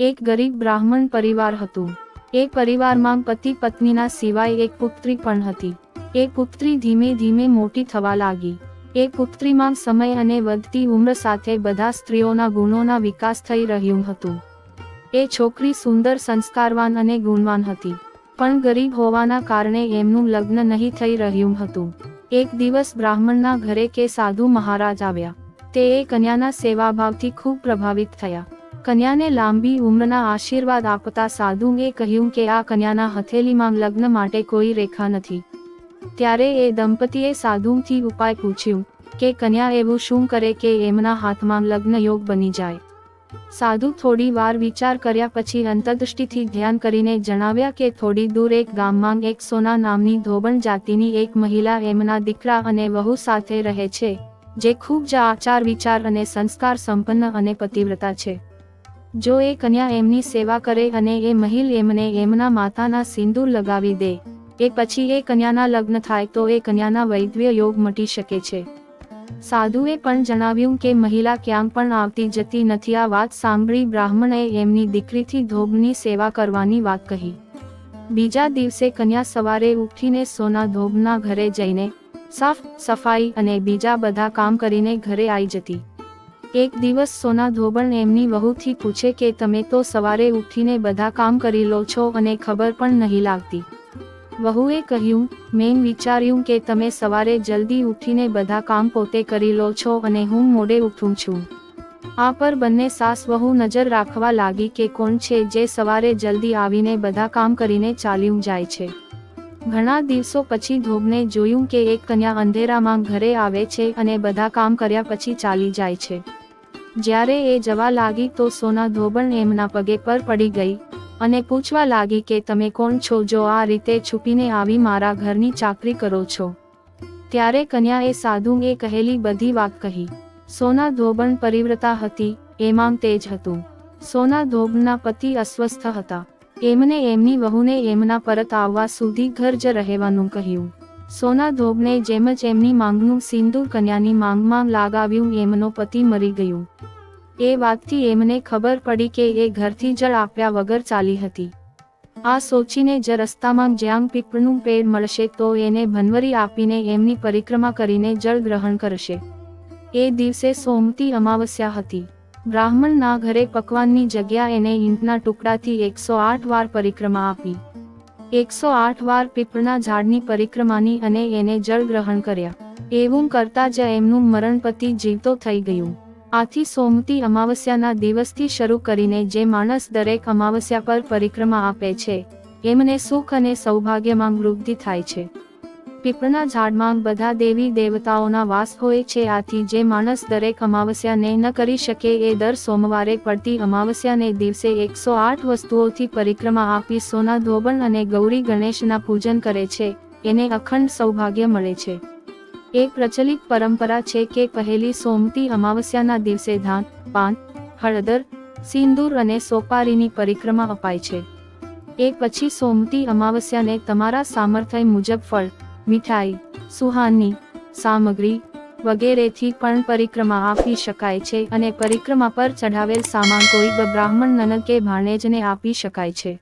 એક ગરીબ બ્રાહ્મણ પરિવાર હતું. એ પરિવારમાં પતિ પત્નીના સિવાય એક પુત્રી પણ હતી. એ પુત્રી ધીમે ધીમે મોટી થવા લાગી. એ પુત્રીમાં સમય અને વધતી ઉંમર સાથે બધા સ્ત્રીઓના ગુણોના વિકાસ થઈ રહ્યું હતું. એ છોકરી સુંદર, સંસ્કારવાન અને ગુણવાન હતી, પણ ગરીબ હોવાના કારણે એમનું લગ્ન નહીં થઈ રહ્યું હતું. એક દિવસ બ્રાહ્મણના ઘરે કે સાધુ મહારાજ આવ્યા. તે એ કન્યાના સેવાભાવથી ખૂબ પ્રભાવિત થયા. કન્યાને લાંબી ઉંમરના આશીર્વાદ આપતા સાધુએ કહ્યું કે આ કન્યાના હથેળીમાં લગ્ન માટે કોઈ રેખા નથી. ત્યારે એ દંપતીએ સાધુથી ઉપાય પૂછ્યું કે કન્યા એવું શું કરે કે એમના હાથમાં લગ્ન યોગ બની જાય. સાધુ થોડી વાર વિચાર કર્યા પછી અંતર્દૃષ્ટિથી ધ્યાન કરીને જણાવ્યા કે થોડી દૂર એક ગામમાં એક સોના નામની ધોબણ જાતિની એક મહિલા એમના દીકરા અને વહુ સાથે રહે છે, જે ખૂબ જ આચાર વિચાર અને સંસ્કાર સંપન્ન અને પતિવ્રતા છે. જો એ કન્યા એમની સેવા કરે અને એ મહિલ એમને એમના માથાના સિંદૂર લગાવી દે, એ પછી એ કન્યાના લગ્ન થાય તો એ કન્યાના વૈધવ્ય યોગ મટી શકે છે. સાધુએ પણ જણાવ્યું કે મહિલા ક્યાંક પણ આવતી જતી નથી. આ વાત સાંભળી બ્રાહ્મણે એમની દીકરીથી ધોબની સેવા કરવાની વાત કહી. બીજા દિવસે કન્યા સવારે ઉઠીને સોના ધોબના ઘરે જઈને સાફ સફાઈ અને બીજા બધા કામ કરીને ઘરે આવી જતી. એક દિવસ સોના ધોબણ એમની વહુથી પૂછે કે તમે તો સવારે ઉઠીને બધા કામ કરી લો છો અને ખબર પણ નહીં લાગતી. વહુએ કહ્યું, મેં વિચાર્યું કે તમે સવારે જલ્દી ઉઠીને બધા કામ પોતે કરી લો છો અને હું મોડે ઉઠું છું. આ પર બંને સાસ વહુ નજર રાખવા લાગી કે કોણ છે જે સવારે જલ્દી આવીને બધા કામ કરીને ચાલ્યું જાય છે. ઘણા દિવસો પછી ધોબને જોયું કે એક કન્યા અંધેરામાં ઘરે આવે છે અને બધા કામ કર્યા પછી ચાલી જાય છે. જ્યારે એ જવા લાગી તો સોના ધોબણ એમના પગે પર પડી ગઈ અને પૂછવા લાગી કે તમે કોણ છો જો આ રીતે છુપીને આવી મારા ઘરની ચાકરી કરો છો? ત્યારે કન્યાએ સાધુએ કહેલી બધી વાત કહી. સોના ધોબણ પરિવ્રતા હતી, એમાં તેજ હતું. સોના ધોબના પતિ અસ્વસ્થ હતા. એમને એમની વહુને એમના પરત આવવા સુધી ઘર જ રહેવાનું કહ્યું. સોના ધોબને જેમ જ એમની માંગનું સિંદૂર કન્યાની માંગમાં લાગાવ્યું એમનો પતિ મરી ગયું. એ વાતથી એમને ખબર પડી કે એ ઘરથી જળ આપ્યા વગર ચાલી હતી. આ સોચીને જ રસ્તામાં જ્યાં પીપળનું પેડ મળશે તો એને ભનવરી આપીને એમની પરિક્રમા કરીને જળ ગ્રહણ કરશે. એ દિવસે સોમતી અમાવસ્યા હતી. બ્રાહ્મણના ઘરે પકવાનની જગ્યા એને ઈંટના ટુકડાથી 108 વાર પરિક્રમા આપી. 108 વાર પીપળના ઝાડની પરિક્રમાની અને એને જળ ગ્રહણ કર્યા. એવું કરતા જ એમનું મરણ પતિ જીવતો થઈ ગયું. આથી સોમતી અમાવસ્યાના દિવસથી શરૂ કરીને જે માણસ દરેક અમાવસ્યા પર પરિક્રમા આપે છે, એમને સુખ અને સૌભાગ્યમાં વૃદ્ધિ થાય છે. પીપળના ઝાડમાં બધા દેવી દેવતાઓના વાસ હોય છે. આથી જે માણસ દરેક અમાવસ્યાને ન કરી શકે એ દર સોમવારે પડતી અમાવસ્યાને દિવસે 108 વસ્તુઓથી પરિક્રમા આપી સોના ધોબણ અને ગૌરી ગણેશના પૂજન કરે છે, એને અખંડ સૌભાગ્ય મળે છે. એક પ્રચલિત પરંપરા છે કે પહેલી સોમતી અમાવસ્યાના દિવસે ધાન, પાન, હળદર, સિંદૂર અને સોપારીની પરિક્રમા અપાય છે. એ પછી સોમતી અમાવસ્યાને તમારા સામર્થ્ય મુજબ ફળ, મીઠાઈ, સુહાની સામગ્રી વગેરેથી પણ પરિક્રમા આપી શકાય છે અને પરિક્રમા પર ચઢાવેલ સામાન કોઈ બ્રાહ્મણ નનદ કે ભાણેજને આપી શકાય છે.